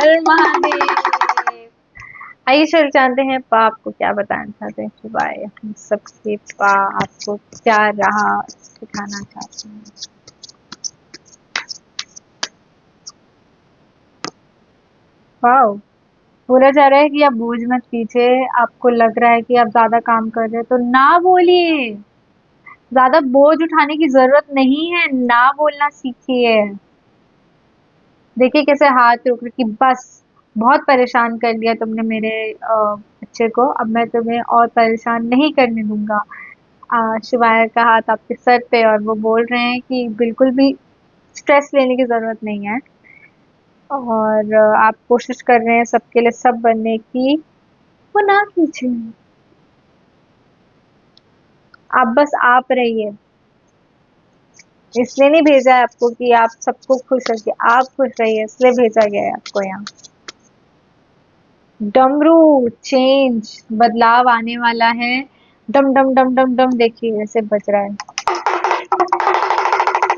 हर महादेव। आइए चल जानते हैं पाप को क्या बताना चाहते हैं शिवाय हम सबके पाप आपको क्या रहा सिखाना चाहते हैं। वाह, बोला जा रहा है कि आप बोझ मत लीजिए। आपको लग रहा है कि आप ज्यादा काम कर रहे हैं तो ना बोलिए। ज्यादा बोझ उठाने की जरूरत नहीं है, ना बोलना सीखिए। देखिए कैसे हाथ रोक रहे कि बस बहुत परेशान कर लिया तुमने मेरे बच्चे को, अब मैं तुम्हें और परेशान नहीं करने दूंगा। शिवाय का हाथ आपके सर पे और वो बोल रहे हैं कि बिल्कुल भी स्ट्रेस लेने की जरूरत नहीं है। और आप कोशिश कर रहे हैं सबके लिए सब बनने की, वो ना कीजिए। आप बस आप रहिए। इसलिए नहीं भेजा है आपको कि आप सबको खुश रखिए, आप खुश रहिए इसलिए भेजा गया है आपको यहाँ। डमरू चेंज, बदलाव आने वाला है। डम डम डम डम डम देखिए ऐसे बज रहा है।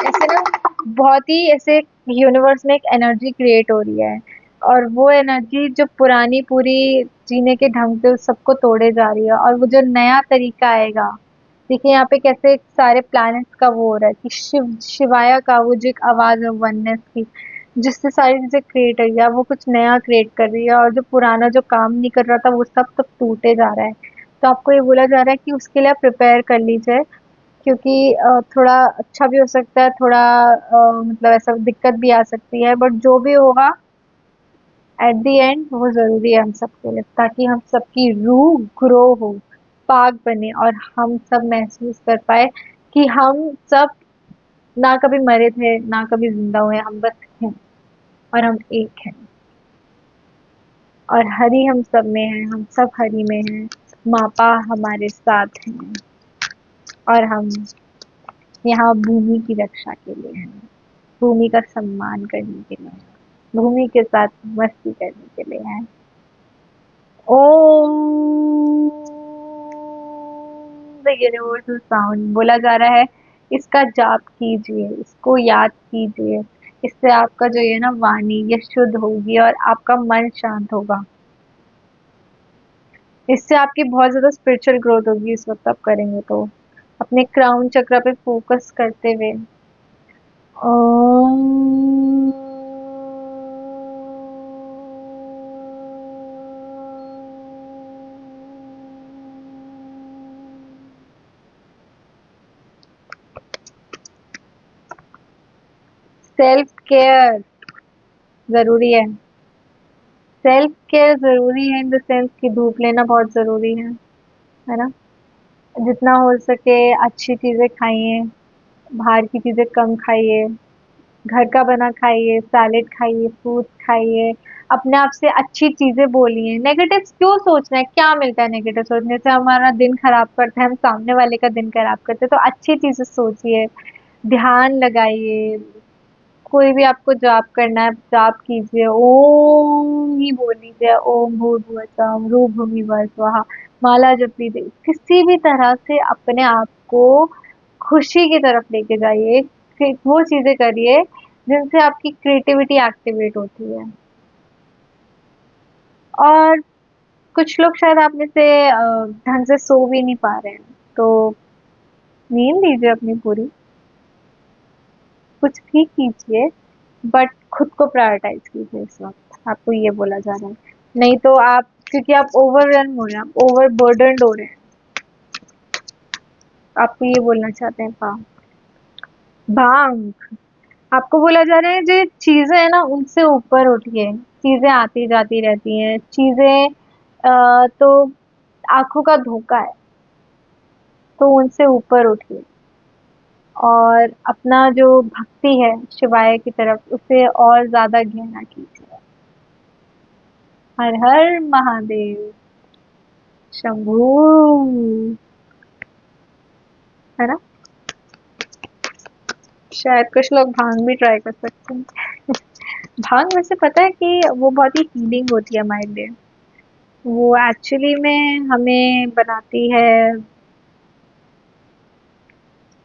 ऐसे ना बहुत ही ऐसे यूनिवर्स में एक एनर्जी क्रिएट हो रही है और वो एनर्जी जो पुरानी पूरी जीने के ढंग थे उस सबको तोड़े जा रही है और वो जो नया तरीका आएगा। देखिए यहाँ पे कैसे सारे प्लैनेट्स का वो हो रहा है कि शिवाया का वो जो एक आवाज है वननेस की, जिससे सारी चीजें क्रिएट हुई है वो कुछ नया क्रिएट कर रही है और जो पुराना जो काम नहीं कर रहा था वो सब टूटे जा रहा है। तो आपको ये बोला जा रहा है कि उसके लिए आप प्रिपेयर कर लीजिए, क्योंकि थोड़ा अच्छा भी हो सकता है, थोड़ा मतलब ऐसा दिक्कत भी आ सकती है, बट जो भी होगा एट द एंड वो जरूरी है हम सबके लिए, ताकि हम सबकी रूह ग्रो हो, पाक बने और हम सब महसूस कर पाए कि हम सब ना कभी मरे थे ना कभी जिंदा हुए, हम बस हैं और हम एक हैं और हरि हम सब में है, हम सब हरि में हैं। मापा हमारे साथ हैं और हम यहाँ भूमि की रक्षा के लिए हैं, भूमि का सम्मान करने के लिए हैं, भूमि के साथ मस्ती करने के लिए हैं। ओम द यूनिवर्सल साउंड बोला जा रहा है, इसका जाप कीजिए, इसको याद कीजिए। इससे आपका जो ये ना वाणी ये शुद्ध होगी और आपका मन शांत होगा। इससे आपकी बहुत ज्यादा स्पिरिचुअल ग्रोथ होगी इस वक्त आप करेंगे तो। अपने क्राउन चक्र पे फोकस करते हुए ओम सेल्फ केयर जरूरी है। सेल्फ केयर जरूरी है इन द सेंस कि धूप लेना बहुत जरूरी है ना। जितना हो सके अच्छी चीजें खाइए, बाहर की चीजें कम खाइए, घर का बना खाइए, सैलेड खाइए, फ्रूट खाइए। अपने आप से अच्छी चीजें बोलिए। नेगेटिव क्यों सोचना है, क्या मिलता है नेगेटिव सोचने से, हमारा दिन खराब करते हैं, हम सामने वाले का दिन खराब करते हैं। तो अच्छी चीजें सोचिए, ध्यान लगाइए। कोई भी आपको जाप करना है जाप कीजिए, ओम ही बोल लीजिए, ओम भूर्भुवस्सुः भूर्भुवः स्वः। माला जप लीजिए, किसी भी तरह से अपने आप को खुशी की तरफ लेके जाइए। वो चीजें करिए जिनसे आपकी क्रिएटिविटी एक्टिवेट होती है। और कुछ लोग शायद आप में से ढंग से सो भी नहीं पा रहे हैं, तो नींद लीजिए अपनी पूरी, कुछ भी कीजिए, बट खुद को प्रायोरिटाइज कीजिए इस वक्त, आपको ये बोला जा रहा है। नहीं तो आप, क्योंकि आप ओवरवेल्म हो रहे हैं, आप ओवर बर्डनड हो रहे हैं, आपको ये बोलना चाहते हैं भांग। भांग आपको बोला जा रहा है जो चीजें है ना उनसे ऊपर उठिए। चीजें आती जाती रहती हैं, चीजें तो आंखों का धोखा है, तो उनसे ऊपर उठिए और अपना जो भक्ति है शिवाय की तरफ उसे और ज्यादा गहरा कीजिए। हर हर महादेव शंभू, है ना। शायद कुछ लोग भांग भी ट्राई कर सकते हैं। भांग वैसे पता है कि वो बहुत ही हीलिंग होती है हमारे लिए। वो एक्चुअली में हमें बनाती है,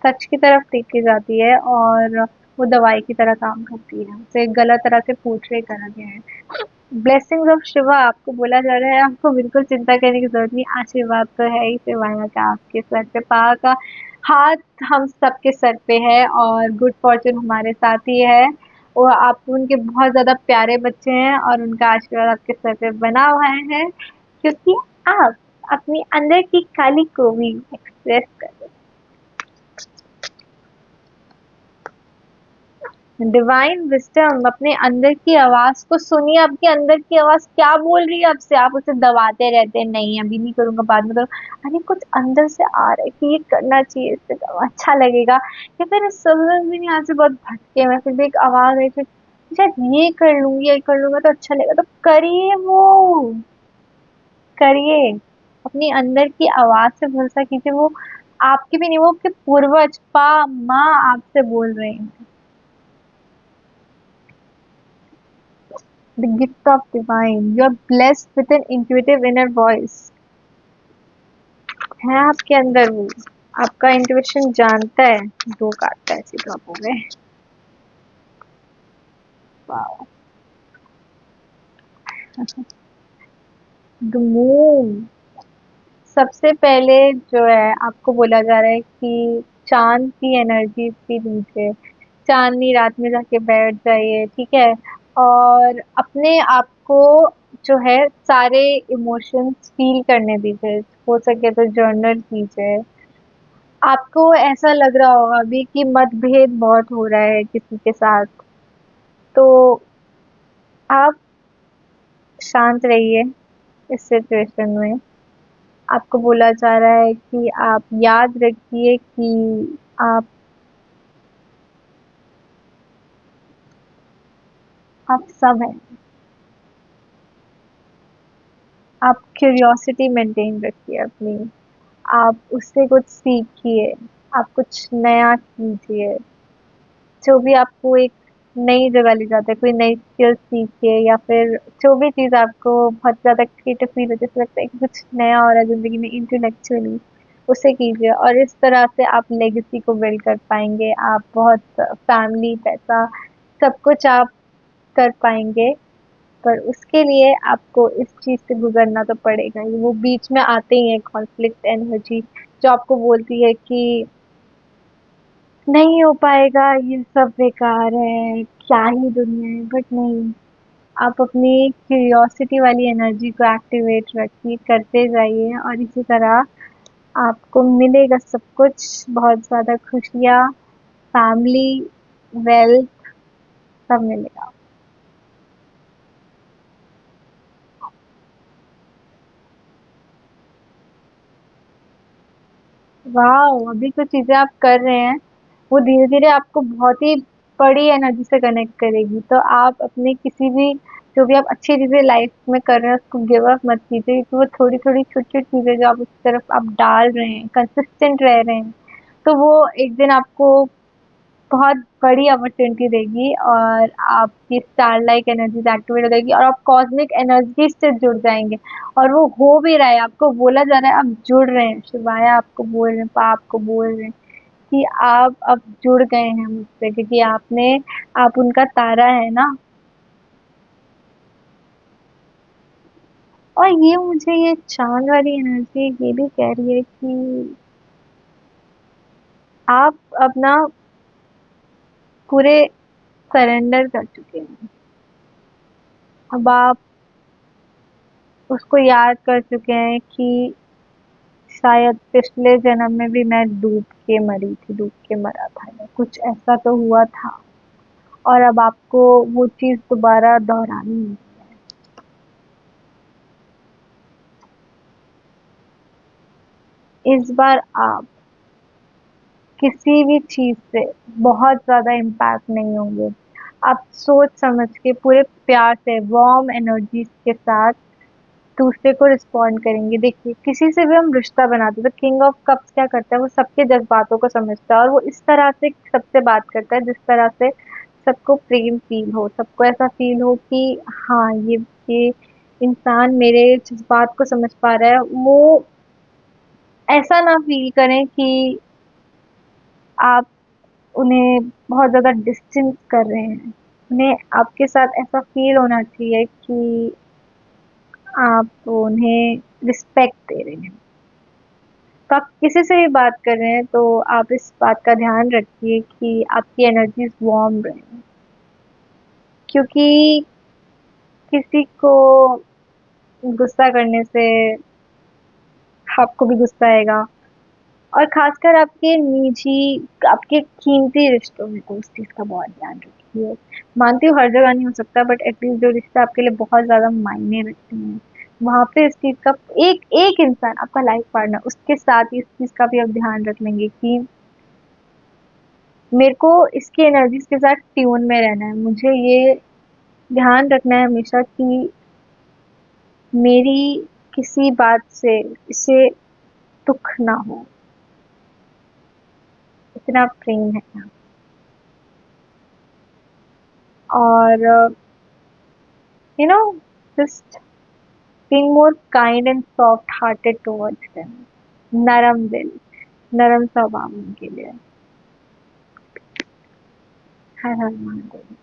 सच की तरफ लेके जाती है और वो दवाई की तरह काम करती है। उसे गलत तरह से पोर्ट्रे करा गया है। ब्लेसिंग्स ऑफ शिवा आपको बोला जा रहा है, आपको बिल्कुल चिंता करने की जरूरत नहीं, आशीर्वाद तो है ही शिवाया का आपके सर पे, पा का हाथ हम सबके सर पे है और गुड फॉर्चून हमारे साथ ही है। वो आप उनके बहुत ज्यादा प्यारे बच्चे हैं और उनका आशीर्वाद आपके सर पे बना हुआ है, क्योंकि आप अपनी अंदर की काली को भी एक्सप्रेस कर, डिवाइन विस्डम, अपने अंदर की आवाज को सुनिए, आपके अंदर की आवाज क्या बोल रही है आपसे, आप उसे दबाते रहते हैं, नहीं अभी नहीं करूंगा बाद में करूँ, अरे कुछ अंदर से आ रहा है कि ये करना चाहिए, इससे तो अच्छा लगेगा, या फिर इस समझ में नहीं, यहाँ से बहुत भटके मैं, फिर भी एक आवाज आई फिर शायद ये कर लूंगी, ये कर लूंगा तो अच्छा लगेगा, तो करिए वो, करिए, अपनी अंदर की आवाज से भरोसा कीजिए, वो आपके भी नहीं, वो आपके पूर्वज पा माँ आपसे बोल रहे हैं। The gift of divine. You are blessed with an intuitive inner voice. है आपके अंदर वो, आपका इंट्यूशन जानता है, दो काटता है ऐसे ड्रॉप हो गए। वाओ, द मून, सबसे पहले जो है आपको बोला जा रहा है कि चांद की एनर्जी भी लीजिए, चांदनी रात में जाके बैठ जाइए, ठीक है, और अपने आप को जो है सारे इमोशंस फील करने दीजिए, हो सके तो जर्नल कीजिए। आपको ऐसा लग रहा होगा अभी कि मतभेद बहुत हो रहा है किसी के साथ, तो आप शांत रहिए इस सिचुएशन में। आपको बोला जा रहा है कि आप याद रखिए कि आप सब हैं, आप क्यूरियोसिटी मेंटेन रखिए अपनी, आप उससे कुछ सीखिए, आप कुछ नया कीजिए, जो भी आपको एक नई जगह ले जाता है, कोई नई स्किल सीखिए, या फिर जो भी चीज़ आपको बहुत ज़्यादा क्रिएटिव फील होती है, जैसे लगता है कि कुछ नया हो रहा है ज़िंदगी में इंटेलेक्चुअली, उसे कीजिए, और इस तरह से आप लेगेसी को बिल्ड कर पाएंगे, आप बहुत फैमिली, पैसा, सब कुछ आप कर पाएंगे। पर उसके लिए आपको इस चीज़ से गुजरना तो पड़ेगा ही, वो बीच में आते ही है कॉन्फ्लिक्ट एनर्जी, जो आपको बोलती है कि नहीं हो पाएगा, ये सब बेकार है, क्या ही दुनिया है, बट नहीं, आप अपनी क्यूरियोसिटी वाली एनर्जी को एक्टिवेट रखिए, करते जाइए, और इसी तरह आपको मिलेगा सब कुछ, बहुत ज़्यादा खुशियाँ, फैमिली, वेल्थ, सब मिलेगा। वाह, अभी जो चीज़ें आप कर रहे हैं वो धीरे धीरे आपको बहुत ही बड़ी एनर्जी से कनेक्ट करेगी, तो आप अपने किसी भी, जो भी आप अच्छी चीजें लाइफ में कर रहे हैं उसको गिव अप मत कीजिए, क्योंकि वो थोड़ी थोड़ी छोटी छोटी चीजें जो आप उस तरफ आप डाल रहे हैं, कंसिस्टेंट रह रहे हैं, तो वो एक दिन आपको बहुत बड़ी अपॉर्चुनिटी देगी, और आपकी स्टार लाइक एनर्जी एक्टिवेट हो जाएगी और आप कॉस्मिक एनर्जी से जुड़ जाएंगे, और वो हो भी रहा है, आपको बोला जा रहा है आप जुड़ रहे हैं, शिवाया आपको बोल रहे हैं, पाप आपको बोल रहे हैं कि आप अब जुड़ गए हैं मुझसे, क्योंकि आपने, आप उनका तारा है ना। और ये मुझे ये चाँद वाली एनर्जी ये भी कह रही है कि आप अब ना पूरे सरेंडर कर चुके हैं। अब आप उसको याद कर चुके हैं कि शायद पिछले जन्म में भी मैं डूब के मरी थी, डूब के मरा था, या कुछ ऐसा तो हुआ था, और अब आपको वो चीज़ दोबारा दोहरानी है। इस बार आप किसी भी चीज़ से बहुत ज़्यादा इम्पैक्ट नहीं होंगे। आप सोच समझ के पूरे प्यार से वार्म एनर्जीज के साथ दूसरे को रिस्पॉन्ड करेंगे। देखिए, किसी से भी हम रिश्ता बनाते हैं तो किंग ऑफ कप्स क्या करता है, वो सबके जज्बातों को समझता है और वो इस तरह से सबसे बात करता है जिस तरह से सबको प्रेम फील हो, सबको ऐसा फील हो कि हाँ, ये इंसान मेरे जज्बात को समझ पा रहा है। वो ऐसा ना फील करें कि आप उन्हें बहुत ज़्यादा डिस्टेंस कर रहे हैं। उन्हें आपके साथ ऐसा फील होना चाहिए कि आप उन्हें रिस्पेक्ट दे रहे हैं। तो आप किसी से भी बात कर रहे हैं तो आप इस बात का ध्यान रखिए कि आपकी एनर्जीज वार्म रहे, क्योंकि किसी को गुस्सा करने से आपको भी गुस्सा आएगा। और खासकर आपके निजी, आपके कीमती रिश्तों में तो उस चीज़ का बहुत ध्यान रखिए। मानती हूँ हर जगह नहीं हो सकता, बट एटलीस्ट जो रिश्ते आपके लिए बहुत ज़्यादा मायने रखते हैं, वहाँ पे इस चीज़ का एक एक इंसान आपका लाइफ पार्टनर, उसके साथ ही इस चीज़ का भी आप ध्यान रख लेंगे कि मेरे को इसकी एनर्जीज के साथ ट्यून में रहना है। मुझे ये ध्यान रखना है हमेशा कि मेरी किसी बात से इसे दुख ना हो। इतना प्रेम है यहाँ। और you know just being more kind and soft hearted towards them. नरम दिल, नरम स्वभाव उनके लिए। हर हर महादेव।